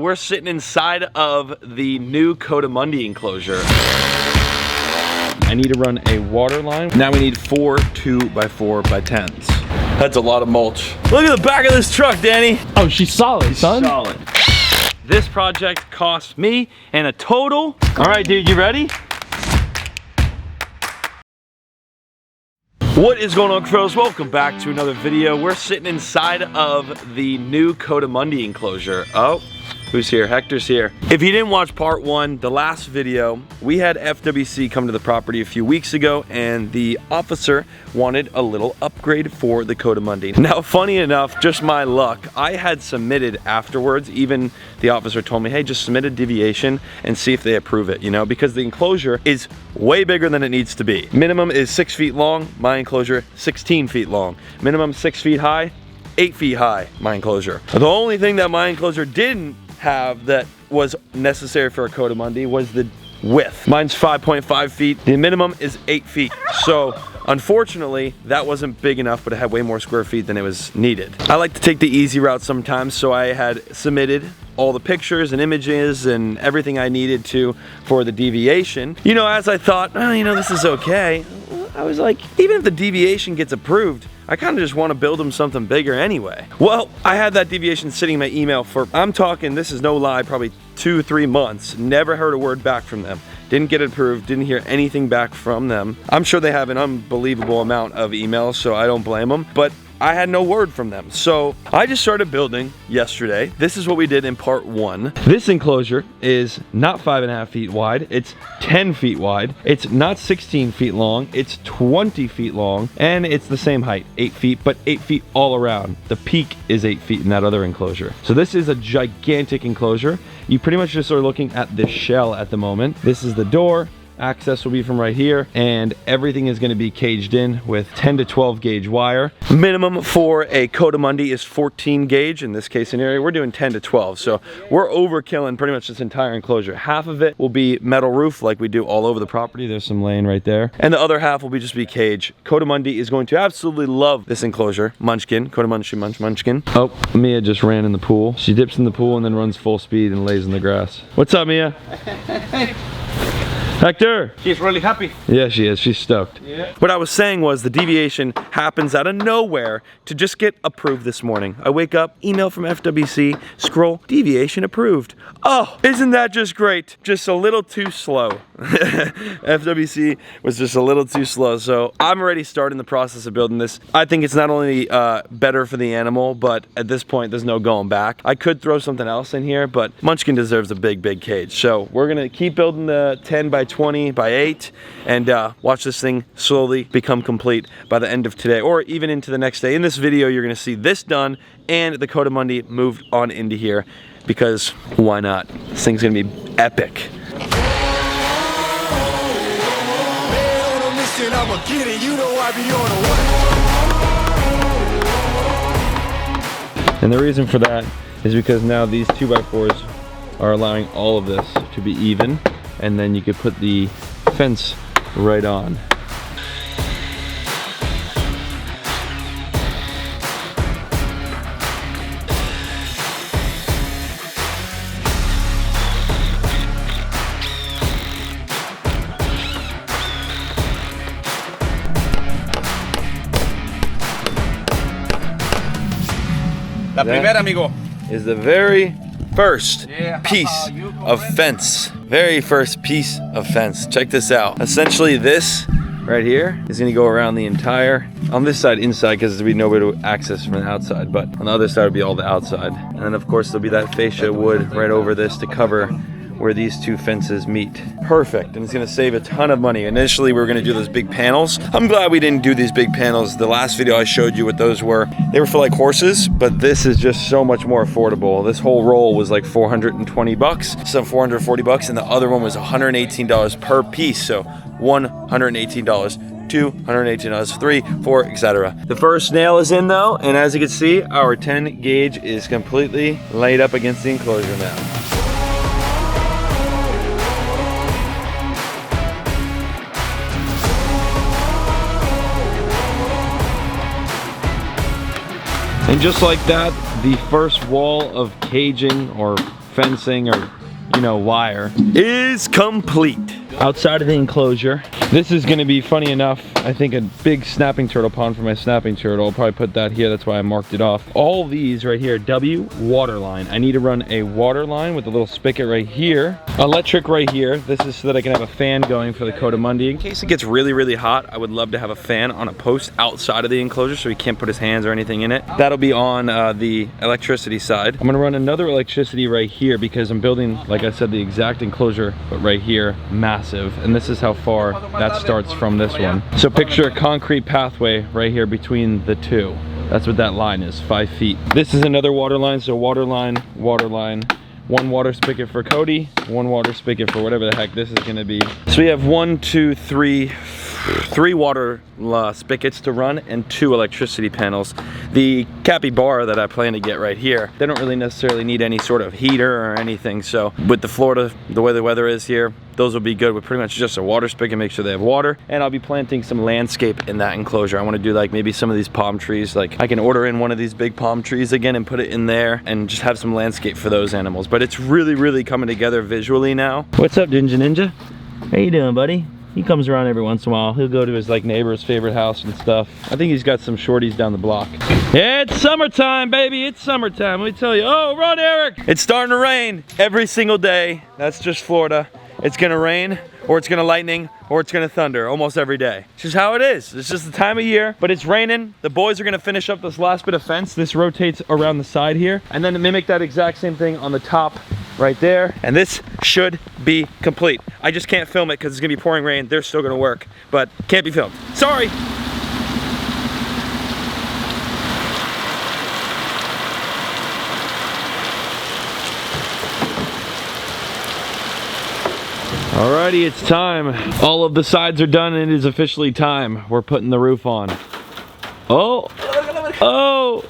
We're sitting inside of the new Coatimundi enclosure. I need to run a water line. Now we need 4 2x4x10s. That's a lot of mulch. Look at the back of this truck, Danny. Oh, she's solid, son. Solid. This project cost me and a total. All right, dude, you ready? What is going on, Cuffaros? Welcome back to another video. We're sitting inside of the new Coatimundi enclosure. Oh. Who's here? Hector's here. If you didn't watch part 1, the last video, we had FWC come to the property a few weeks ago and the officer wanted a little upgrade for the Coatimundi. Now, funny enough, just my luck, I had submitted afterwards, even the officer told me, hey, just submit a deviation and see if they approve it, you know, because the enclosure is way bigger than it needs to be. Minimum is 6 feet long, my enclosure 16 feet long. Minimum 6 feet high, 8 feet high, my enclosure. The only thing that my enclosure didn't have that was necessary for a Coatimundi was the width. Mine's 5.5 feet. The minimum is 8 feet. So unfortunately, that wasn't big enough, but it had way more square feet than it was needed. I like to take the easy route sometimes, so I had submitted all the pictures and images and everything I needed to for the deviation. You know, as I thought, oh, you know, this is okay. I was like, even if the deviation gets approved, I kind of just want to build them something bigger anyway. Well, I had that deviation sitting in my email for, I'm talking, this is no lie, probably 2-3 months. Never heard a word back from them. Didn't get it approved, didn't hear anything back from them. I'm sure they have an unbelievable amount of emails, so I don't blame them, but I had no word from them. So I just started building yesterday. This is what we did in part 1. This enclosure is not 5.5 feet wide, it's 10 feet wide. It's not 16 feet long, it's 20 feet long, and it's the same height, 8 feet, but 8 feet all around. The peak is 8 feet in that other enclosure. So this is a gigantic enclosure. You pretty much just are looking at this shell at the moment. This is the door. Access will be from right here, and everything is going to be caged in with 10 to 12 gauge wire. Minimum for a Coatimundi is 14 gauge. In this case scenario, we're doing 10 to 12. So we're overkilling pretty much this entire enclosure. Half of it will be metal roof like we do all over the property. There's some laying right there. And the other half will be just be cage. Coatimundi is going to absolutely love this enclosure. Munchkin, Coatimundi Munchkin. Oh, Mia just ran in the pool. She dips in the pool and then runs full speed and lays in the grass. What's up, Mia? Hector! She's really happy. Yeah, she is. She's stoked. Yeah. What I was saying was the deviation happens out of nowhere to just get approved this morning. I wake up, email from FWC, scroll, deviation approved. Oh, isn't that just great? Just a little too slow. FWC was just a little too slow, so I'm already starting the process of building this. I think it's not only better for the animal, but at this point, there's no going back. I could throw something else in here, but Munchkin deserves a big, big cage. So we're gonna keep building the 10 by 20 by 8 and watch this thing slowly become complete by the end of today or even into the next day. In this video, you're gonna see this done and the Coatimundi moved on into here because why not? This thing's gonna be epic. And the reason for that is because now these 2x4s are allowing all of this to be even, and then you could put the fence right on. La primera, amigo. Is the very first piece of fence. Very first piece of fence. Check this out. Essentially this right here is gonna go around the entire, on this side inside because there'll be nobody to access from the outside, but on the other side will be all the outside. And then of course there'll be that fascia wood right over this to cover where these two fences meet. Perfect, and it's gonna save a ton of money. Initially, we were gonna do those big panels. I'm glad we didn't do these big panels. The last video I showed you what those were. They were for like horses, but this is just so much more affordable. This whole roll was like 420 bucks, some 440 bucks, and the other one was $118 per piece. So $118. $2, $118, $3, $4, etc. The first nail is in though, and as you can see, our 10 gauge is completely laid up against the enclosure now. And just like that, the first wall of caging or fencing or, you know, wire is complete. Outside of the enclosure, this is gonna be, funny enough, I think a big snapping turtle pond for my snapping turtle. I'll probably put that here, that's why I marked it off. All these right here, W water line. I need to run a water line with a little spigot right here. Electric right here. This is so that I can have a fan going for the Coatimundi. In case it gets really, really hot, I would love to have a fan on a post outside of the enclosure so he can't put his hands or anything in it. That'll be on the electricity side. I'm gonna run another electricity right here because I'm building, like I said, the exact enclosure, but right here, massive. And this is how far that starts from this one. So picture a concrete pathway right here between the two. That's what that line is, 5 feet. This is another water line, so water line, one water spigot for Cody, one water spigot for whatever the heck this is gonna be. So we have 3 water spigots to run and 2 electricity panels. The capybara that I plan to get right here, they don't really necessarily need any sort of heater or anything. So with the Florida, the way the weather is here, those will be good with pretty much just a water spigot, make sure they have water. And I'll be planting some landscape in that enclosure. I want to do like maybe some of these palm trees. Like I can order in one of these big palm trees again and put it in there and just have some landscape for those animals. But it's really, really coming together visually now. What's up, Ninja? How you doing, buddy? He comes around every once in a while. He'll go to his like neighbor's favorite house and stuff. I think he's got some shorties down the block. It's summertime, baby. It's summertime. Let me tell you. Oh, run, Eric. It's starting to rain every single day. That's just Florida. It's gonna rain, or it's gonna lightning, or it's gonna thunder almost every day. It's just how it is. It's just the time of year, but it's raining. The boys are gonna finish up this last bit of fence. This rotates around the side here, and then to mimic that exact same thing on the top right there. And this should be complete. I just can't film it because it's gonna be pouring rain. They're still gonna work, but can't be filmed. Sorry. Alrighty, it's time. All of the sides are done and it is officially time. We're putting the roof on. Oh! Oh!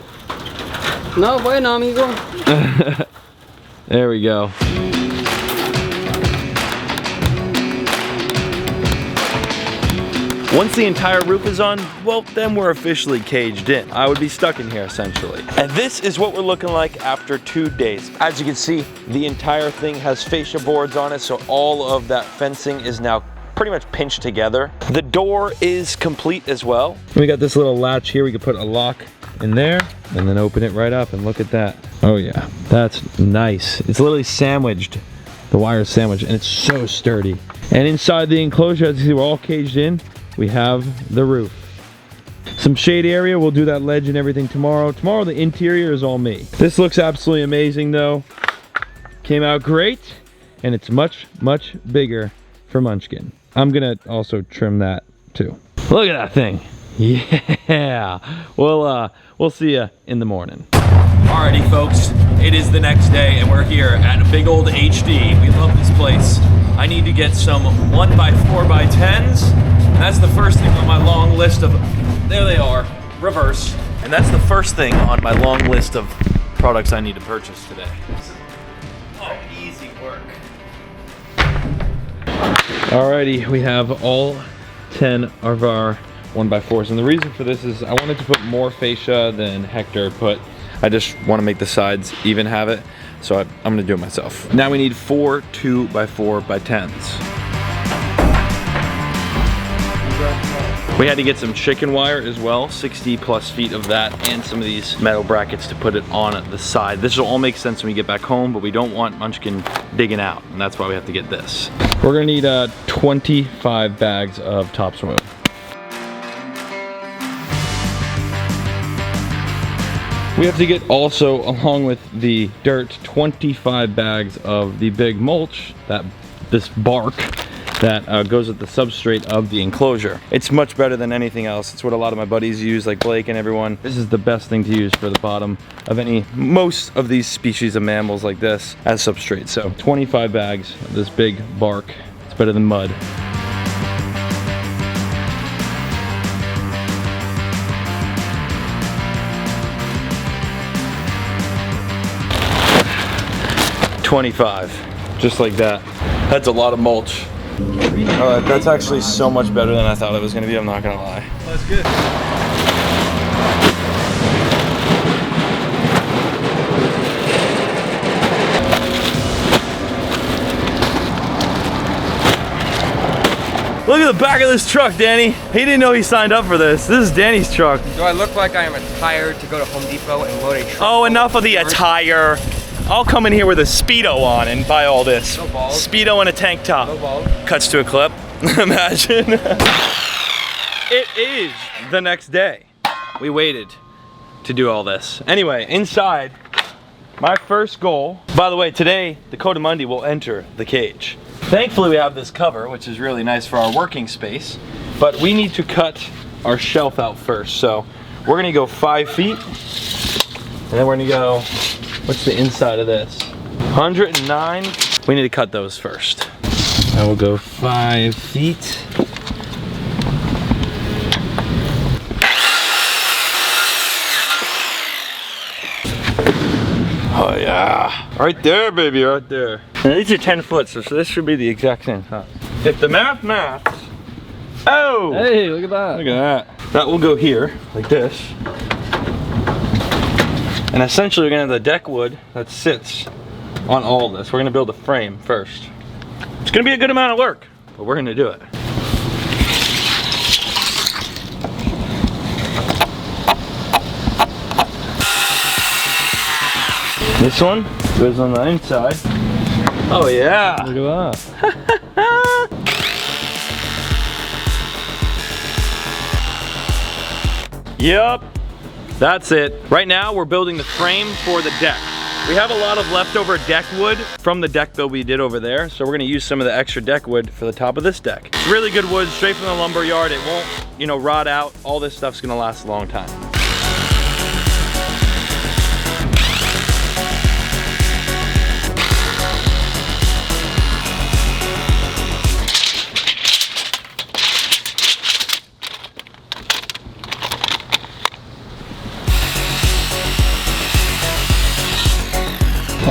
No, bueno, amigo. There we go. Once the entire roof is on, well, then we're officially caged in. I would be stuck in here essentially. And this is what we're looking like after 2 days. As you can see, the entire thing has fascia boards on it, so all of that fencing is now pretty much pinched together. The door is complete as well. We got this little latch here. We could put a lock in there and then open it right up, and look at that. Oh yeah, that's nice. It's literally sandwiched. The wire is sandwiched and it's so sturdy. And inside the enclosure, as you see, we're all caged in. We have the roof. Some shade area, we'll do that ledge and everything tomorrow. Tomorrow the interior is all me. This looks absolutely amazing though. Came out great, and it's much, much bigger for Munchkin. I'm gonna also trim that too. Look at that thing. Yeah. We'll see you in the morning. Alrighty folks, it is the next day and we're here at a big old HD. We love this place. I need to get some 1x4x10s. That's the first thing on my long list of, there they are, reverse. And that's the first thing on my long list of products I need to purchase today. Oh, easy work. Alrighty, we have all 10 of our 1x4s. And the reason for this is I wanted to put more fascia than Hector put. I just want to make the sides even have it. So I'm gonna do it myself. Now we need 4 2x4x10s. We had to get some chicken wire as well, 60 plus feet of that, and some of these metal brackets to put it on the side. This will all make sense when we get back home, but we don't want Munchkin digging out, and that's why we have to get this. We're gonna need 25 bags of topsoil. We have to get also, along with the dirt, 25 bags of the big mulch, this bark that goes with the substrate of the enclosure. It's much better than anything else. It's what a lot of my buddies use, like Blake and everyone. This is the best thing to use for the bottom of most of these species of mammals like this as substrate. So 25 bags of this big bark. It's better than mud. $25, just like that. That's a lot of mulch. That's actually so much better than I thought it was gonna be, I'm not gonna lie. That's good. Look at the back of this truck, Danny. He didn't know he signed up for this. This is Danny's truck. Do I look like I am attired to go to Home Depot and load a truck? Oh, enough of the attire. I'll come in here with a Speedo on and buy all this. No balls. Speedo and a tank top. No balls. Cuts to a clip. Imagine. It is the next day. We waited to do all this. Anyway, inside, my first goal. By the way, today, the Coatimundi will enter the cage. Thankfully, we have this cover, which is really nice for our working space, but we need to cut our shelf out first. So we're gonna go 5 feet, and then we're gonna go, what's the inside of this? 109. We need to cut those first. And we'll go 5 feet. Oh yeah, right there, baby, right there. And these are 10 foot, so this should be the exact same size. If the maths. Oh! Hey, look at that. Look at that. That will go here, like this. And essentially we're gonna have the deck wood that sits on all of this. We're gonna build a frame first. It's gonna be a good amount of work, but we're gonna do it. This one goes on the inside. Oh yeah! Look at that. Yep, that's it. Right now we're building the frame for the deck. We have a lot of leftover deck wood from the deck build we did over there, so we're gonna use some of the extra deck wood for the top of this deck. It's really good wood, straight from the lumber yard. It won't, you know, rot out. All this stuff's gonna last a long time.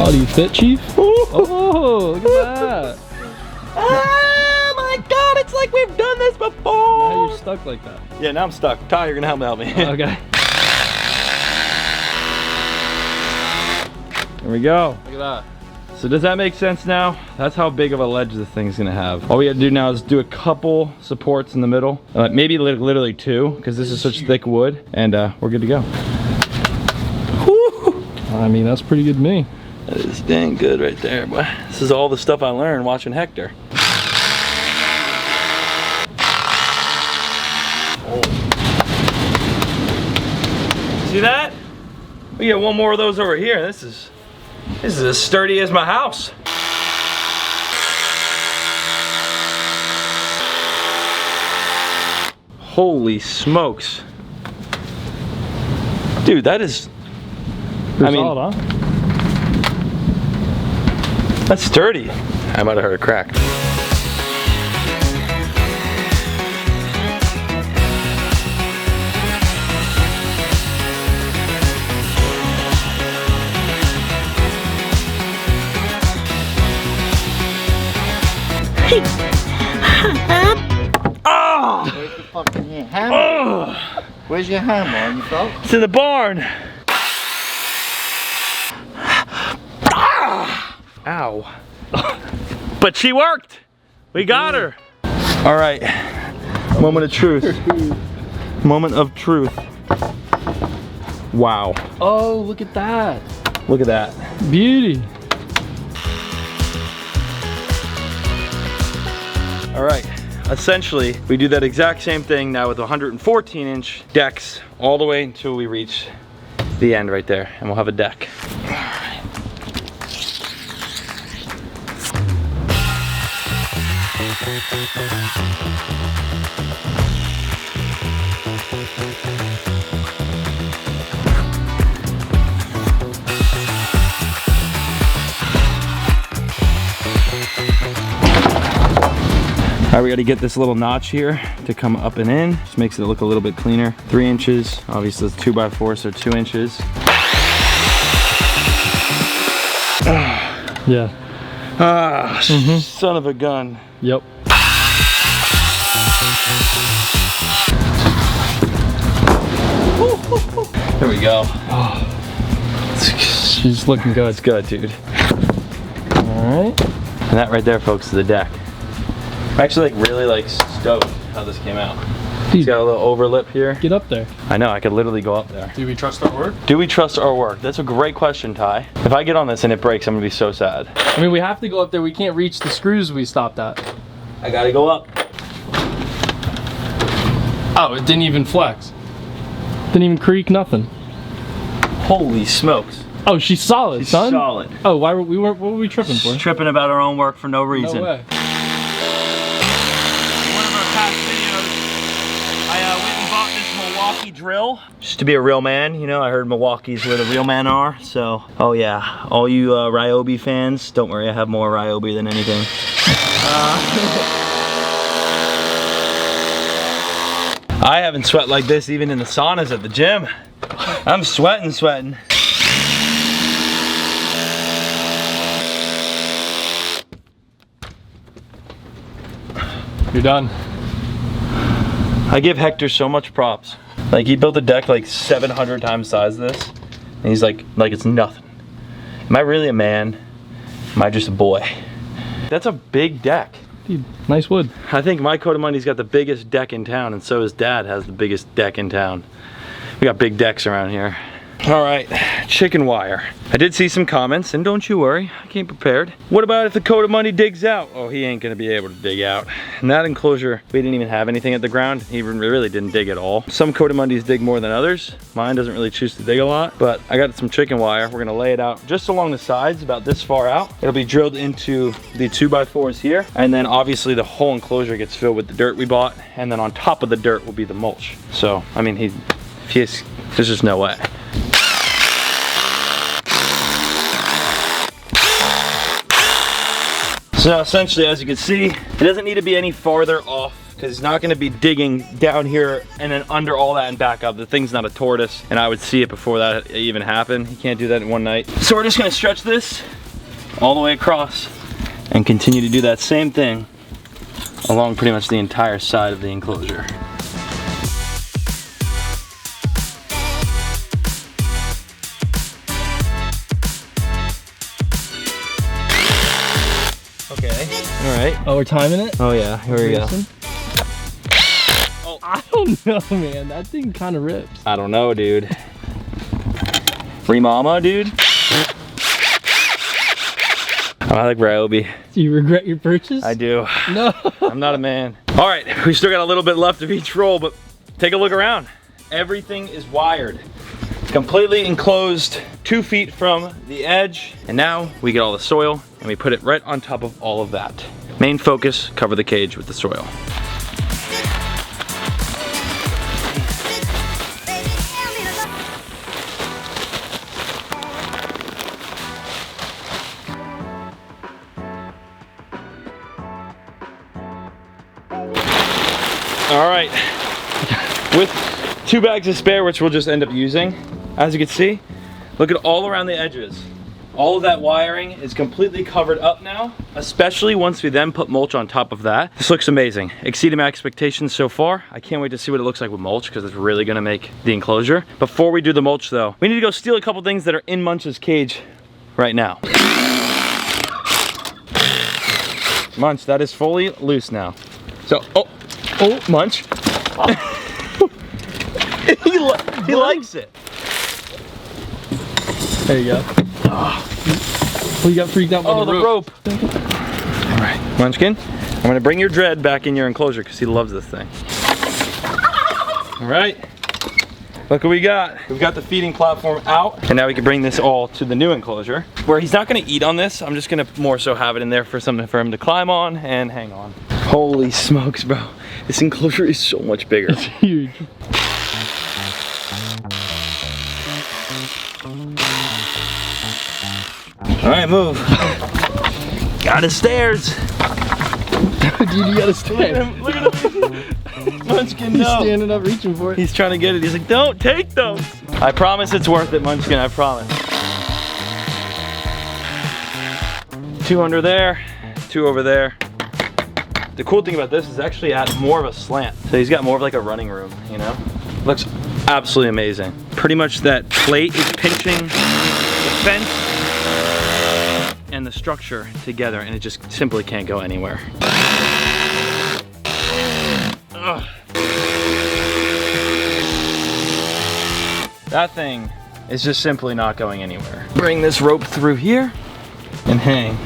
Oh, do you fit, Chief? Oh, look at that. Oh my God, it's like we've done this before. Now you're stuck like that. Yeah, now I'm stuck. Ty, you're gonna help me. Okay. There we go. Look at that. So does that make sense now? That's how big of a ledge this thing's gonna have. All we gotta do now is do a couple supports in the middle. Maybe literally 2, because this is such thick wood, and we're good to go. Woo! I mean, that's pretty good to me. That is dang good right there, boy. This is all the stuff I learned watching Hector. Oh. See that? We get one more of those over here. This is as sturdy as my house. Holy smokes. Dude, that is, I mean, solid, huh? that's sturdy. I might have heard a crack. Oh! Where's the fucking hammer? Oh! Where's your hammer on your belt? It's in the barn. Ow. But she worked. We got her. All right. Moment of truth. Moment of truth. Wow. Oh, look at that. Look at that. Beauty. All right. Essentially, we do that exact same thing now with 114-inch decks all the way until we reach the end right there, and we'll have a deck. All right, we gotta get this little notch here to come up and in. Just makes it look a little bit cleaner. 3 inches, obviously it's 2x4, so 2 inches. Yeah. Ah, son of a gun. Yep. There we go. She's looking good. It's good, dude. All right. And that right there, folks, is the deck. I'm actually like really like stoked how this came out. Dude, It's got a little overlip here. get up there. I know, I could literally go up there. Do we trust our work? Do we trust our work? That's a great question, Ty. If I get on this and it breaks, I'm gonna be so sad. I mean, we have to go up there. We can't reach the screws we stopped at. I gotta go up. Oh, it didn't even flex. Didn't even creak, nothing. Holy smokes. Oh, she's solid, She's son. solid. Oh, what were we tripping for? Tripping about our own work for no reason. No way. One of our past videos, I went and bought this Milwaukee drill. Just to be a real man, you know, I heard Milwaukee's where the real men are, so. Oh yeah, all you Ryobi fans, don't worry, I have more Ryobi than anything. I haven't sweat like this even in the saunas at the gym. I'm sweating. You're done. I give Hector so much props. Like, he built a deck like 700 times the size of this, and he's like it's nothing. Am I really a man? Am I just a boy? That's a big deck. Dude, nice wood. I think my Coatimundi's got the biggest deck in town, and so his dad has the biggest deck in town. We got big decks around here. All right, chicken wire. I did see some comments, and don't you worry, I came prepared. What about if the Coatimundi digs out? Oh, he ain't gonna be able to dig out. In that enclosure, we didn't even have anything at the ground. He really didn't dig at all. Some Coatimundis dig more than others. Mine doesn't really choose to dig a lot, but I got some chicken wire. We're gonna lay it out just along the sides, about this far out. It'll be drilled into the 2x4s here, and then obviously the whole enclosure gets filled with the dirt we bought, and then on top of the dirt will be the mulch. So, I mean, there's just no way. So now essentially, as you can see, it doesn't need to be any farther off because it's not going to be digging down here and then under all that and back up. The thing's not a tortoise, and I would see it before that even happened. You can't do that in one night. So we're just going to stretch this all the way across and continue to do that same thing along pretty much the entire side of the enclosure. Okay, all right. Oh, we're timing it? Oh yeah, here we go. Oh, I don't know, man. That thing kind of rips. I don't know, dude. Free mama, dude. I like Ryobi. Do you regret your purchase? I do. No. I'm not a man. All right, we still got a little bit left of each roll, but take a look around. Everything is wired. Completely enclosed 2 feet from the edge. And now we get all the soil and we put it right on top of all of that. Main focus, cover the cage with the soil. All right, with 2 bags of spare, which we'll just end up using, as you can see, look at all around the edges. All of that wiring is completely covered up now, especially once we then put mulch on top of that. This looks amazing. Exceeded my expectations so far. I can't wait to see what it looks like with mulch because it's really gonna make the enclosure. Before we do the mulch though, we need to go steal a couple things that are in Munch's cage right now. Munch, that is fully loose now. So, oh, Munch. he likes it. There you go. Oh, you got freaked out by the rope. All right, Munchkin, I'm gonna bring your dread back in your enclosure because he loves this thing. All right, look what we got. We've got the feeding platform out, and now we can bring this all to the new enclosure where he's not gonna eat on this. I'm just gonna more so have it in there for something for him to climb on and hang on. Holy smokes, bro. This enclosure is so much bigger. It's huge. All right, move. Got his stairs. Dude, you gotta stand. Look at him. Munchkin, He's no. standing up reaching for it. He's trying to get it. He's like, don't take those. I promise it's worth it, Munchkin, I promise. 2 under there, 2 over there. The cool thing about this is actually at more of a slant. So he's got more of like a running room, you know? Looks absolutely amazing. Pretty much that plate is pinching the fence and the structure together, and it just simply can't go anywhere. That thing is just simply not going anywhere. Bring this rope through here and hang.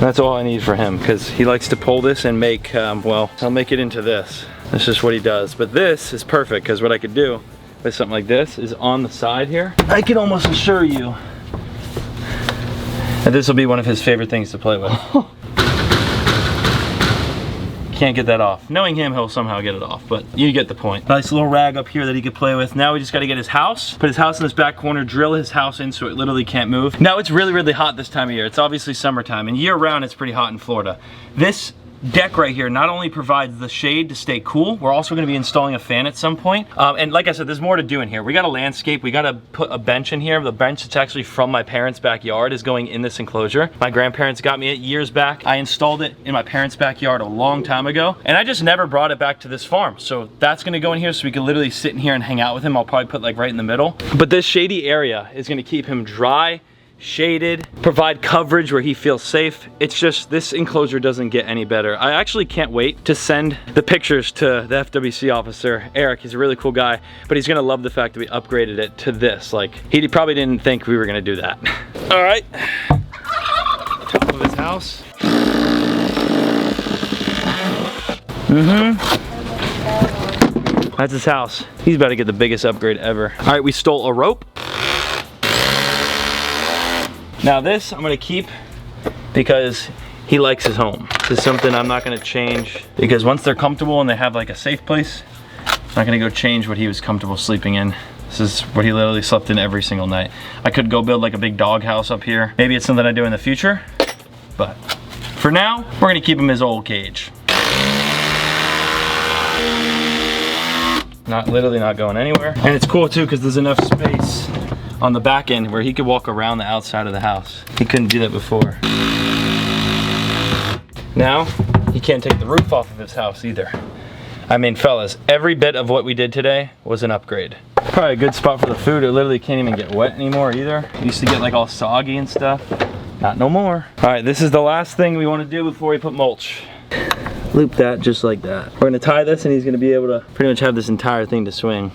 That's all I need for him, because he likes to pull this and make, well, I'll make it into this. That's just what he does. But this is perfect, because what I could do with something like this is on the side here. I can almost assure you that this will be one of his favorite things to play with. Can't get that off. Knowing him, he'll somehow get it off, but you get the point. Nice little rag up here that he could play with. Now we just gotta get his house, put his house in this back corner, drill his house in so it literally can't move. Now it's really, really hot this time of year. It's obviously summertime, and year round it's pretty hot in Florida. This deck right here not only provides the shade to stay cool, we're also gonna be installing a fan at some point. And like I said, there's more to do in here. We got a landscape, we gotta put a bench in here. The bench that's actually from my parents' backyard is going in this enclosure. My grandparents got me it years back. I installed it in my parents' backyard a long time ago, and I just never brought it back to this farm. So that's gonna go in here so we can literally sit in here and hang out with him. I'll probably put like right in the middle. But this shady area is gonna keep him dry, shaded, provide coverage where he feels safe. It's just, this enclosure doesn't get any better. I actually can't wait to send the pictures to the FWC officer, Eric. He's a really cool guy, but he's gonna love the fact that we upgraded it to this. Like, he probably didn't think we were gonna do that. All right, top of his house. That's his house. He's about to get the biggest upgrade ever. All right, we stole a rope. Now this I'm gonna keep because he likes his home. This is something I'm not gonna change, because once they're comfortable and they have like a safe place, I'm not gonna go change what he was comfortable sleeping in. This is what he literally slept in every single night. I could go build like a big dog house up here. Maybe it's something I do in the future, but for now, we're gonna keep him his old cage. Literally not going anywhere. And it's cool too, because there's enough space on the back end where he could walk around the outside of the house. He couldn't do that before. Now, he can't take the roof off of his house either. I mean, fellas, every bit of what we did today was an upgrade. Probably a good spot for the food. It literally can't even get wet anymore either. It used to get like all soggy and stuff. Not no more. All right, this is the last thing we want to do before we put mulch. Loop that just like that. We're gonna tie this and he's gonna be able to pretty much have this entire thing to swing.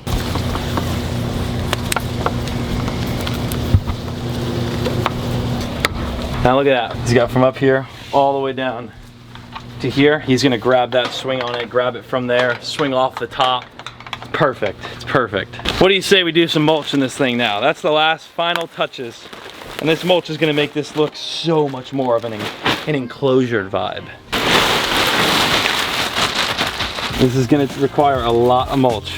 Now look at that. He's got from up here all the way down to here. He's gonna grab that, swing on it, grab it from there, swing off the top. It's perfect, it's perfect. What do you say we do some mulch in this thing now? That's the last final touches. And this mulch is gonna make this look so much more of an enclosure vibe. This is gonna require a lot of mulch.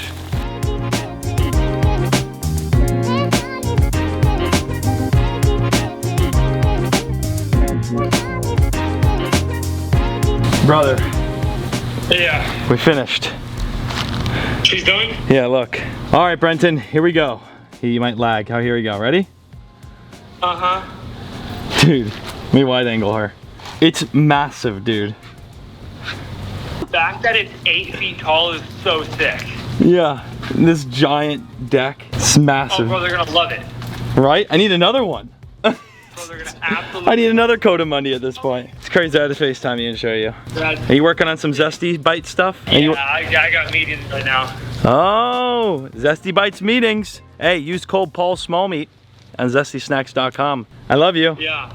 Brother. Yeah. We finished. She's done? Yeah, look. All right, Brenton, here we go. You might lag. Oh, here we go. Ready? Uh-huh. Dude, let me wide angle her. It's massive, dude. The fact that it's 8 feet tall is so sick. Yeah, this giant deck. It's massive. Oh, bro, they're gonna love it. Right? I need another one. Bro, they're gonna absolutely. I need another Coatimundi at this point. It's crazy I had to FaceTime you and show you. Are you working on some Zesty Bite stuff? Yeah, I got meetings right now. Oh, Zesty Bites meetings. Hey, use code Paul Small Meat on zestysnacks.com. I love you. Yeah.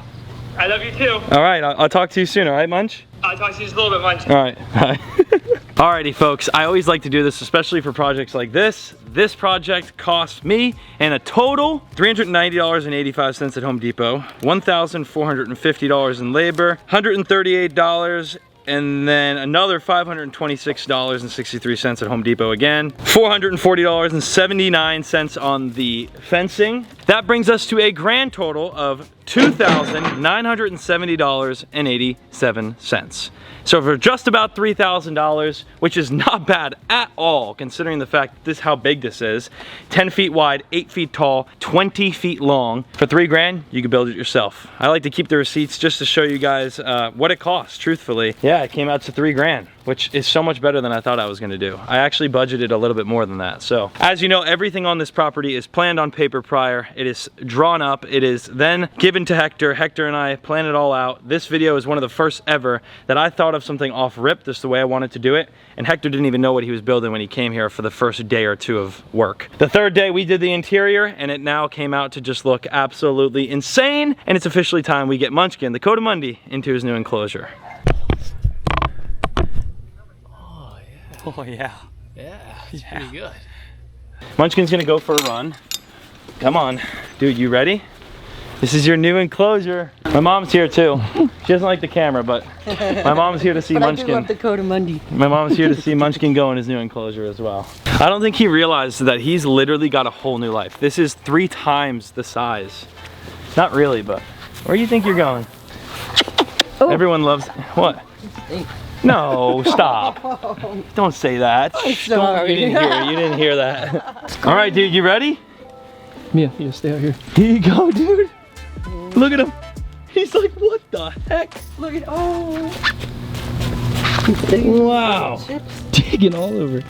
I love you too. All right, I'll talk to you soon, all right, Munch? I'll talk to you just a little bit, Munch. All right, bye. Alrighty, folks, I always like to do this, especially for projects like this. This project cost me in a total $390.85 at Home Depot, $1,450 in labor, $138, and then another $526.63 at Home Depot again, $440.79 on the fencing. That brings us to a grand total of $2,970.87. So for just about $3,000, which is not bad at all, considering the fact that this how big this is, 10 feet wide, 8 feet tall, 20 feet long. For $3 grand, you can build it yourself. I like to keep the receipts just to show you guys what it costs, truthfully. Yeah, it came out to $3 grand. which is so much better than I thought I was gonna do. I actually budgeted a little bit more than that. So, as you know, everything on this property is planned on paper prior. It is drawn up. It is then given to Hector. Hector and I plan it all out. This video is one of the first ever that I thought of something off rip, just the way I wanted to do it. And Hector didn't even know what he was building when he came here for the first day or two of work. The third day we did the interior, and it now came out to just look absolutely insane. And it's officially time we get Munchkin, the Coatimundi, into his new enclosure. Oh yeah. Yeah, he's pretty good. Munchkin's gonna go for a run. Come on, dude, you ready? This is your new enclosure. My mom's here too. She doesn't like the camera, but my mom's here to see Munchkin. I do love the Coatimundi. My mom's here to see Munchkin go in his new enclosure as well. I don't think he realized that he's literally got a whole new life. This is 3 times the size. Not really, but where do you think you're going? Oh. Everyone loves, what? No, stop. Don't say that. Sorry. You didn't hear that. All right, dude, you ready? Mia, you stay out here. Here you go, dude. Look at him. He's like, what the heck? Look at, oh. Wow. Digging all over.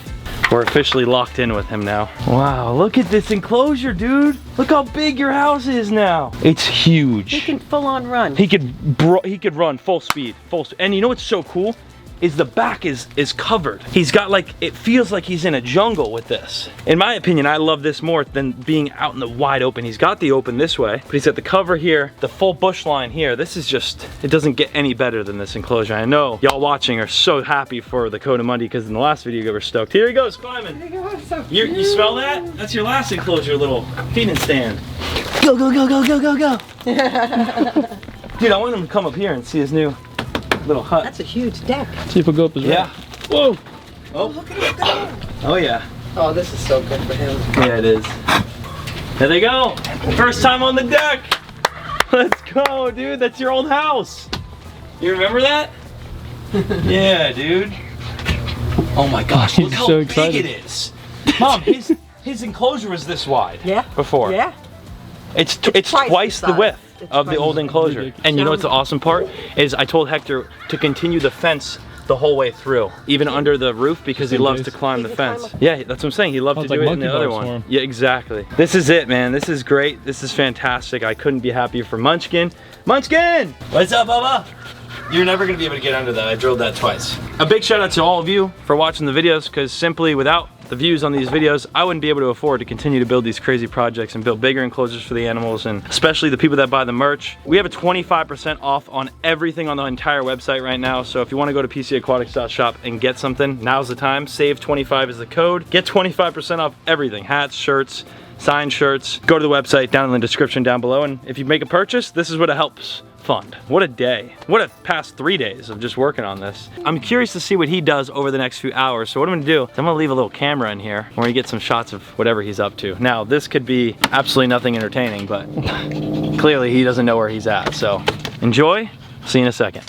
We're officially locked in with him now. Wow, look at this enclosure, dude. Look how big your house is now. It's huge. He can full on run. He could run full speed, and you know what's so cool? Is the back is covered. He's got like, it feels like he's in a jungle with this. In my opinion, I love this more than being out in the wide open. He's got the open this way, but he's got the cover here, the full bush line here. This is just, it doesn't get any better than this enclosure. I know y'all watching are so happy for the Coatimundi because in the last video you were stoked. Here he goes, climbing. You smell that? That's your last enclosure, little feeding stand. Go, go, go, go, go, go, go. Dude, I want him to come up here and see his new little hut. That's a huge deck. See if we'll go up as well. Yeah. Whoa. Oh, look at it go. Oh yeah. Oh, this is so good for him. Yeah, it is. There they go. First time on the deck. Let's go, dude. That's your old house. You remember that? Yeah, dude. Oh my gosh, look He's how so big excited. it is. Mom, his enclosure was this wide. Yeah. Before. Yeah. It's twice the width of the old enclosure. And you know what's the awesome part? Is I told Hector to continue the fence the whole way through, even under the roof, because he loves to climb the fence. Yeah, that's what I'm saying. He loved to do it in the other one. Yeah, exactly. This is it, man. This is great. This is fantastic. I couldn't be happier for Munchkin. Munchkin! What's up, Bubba? You're never gonna be able to get under that. I drilled that twice. A big shout out to all of you for watching the videos, because simply without the views on these videos, I wouldn't be able to afford to continue to build these crazy projects and build bigger enclosures for the animals, and especially the people that buy the merch. We have a 25% off on everything on the entire website right now, so if you want to go to pcaquatics.shop and get something, now's the time. Save 25 is the code. Get 25% off everything. Hats, shirts, signed shirts. Go to the website down in the description down below, and if you make a purchase, this is what it helps fund. What a day. What a past 3 days of just working on this. I'm curious to see what he does over the next few hours. So what I'm gonna do is I'm gonna leave a little camera in here where we get some shots of whatever he's up to. Now, this could be absolutely nothing entertaining, but clearly he doesn't know where he's at. So enjoy, see you in a second.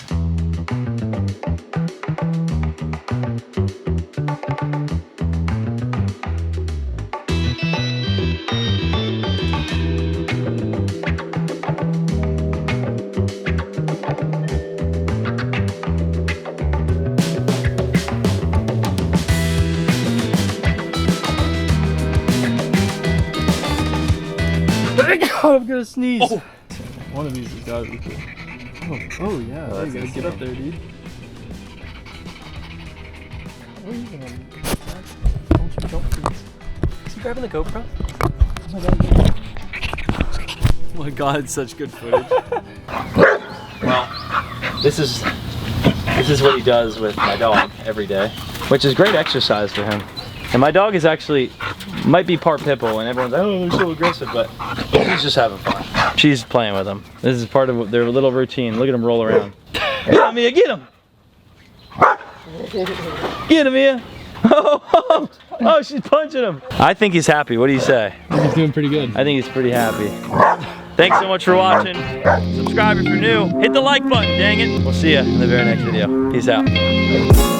God, I'm gonna sneeze. Oh. One of these has gotta be cool. Oh yeah, there you go. Get up there, dude. Where are you going? Don't you jump, please. Is he grabbing the GoPro? Oh my god, yeah. Oh my god, it's such good footage. Well, this is what he does with my dog every day, which is great exercise for him. And my dog is actually, might be part pit bull, and everyone's like, oh, they're so aggressive, but he's just having fun. She's playing with him. This is part of their little routine. Look at him roll around. Get Mia, get him! Get him, Mia! Oh, she's punching him. I think he's happy. What do you say? I think he's doing pretty good. I think he's pretty happy. Thanks so much for watching. Subscribe if you're new. Hit the like button, dang it. We'll see you in the very next video. Peace out.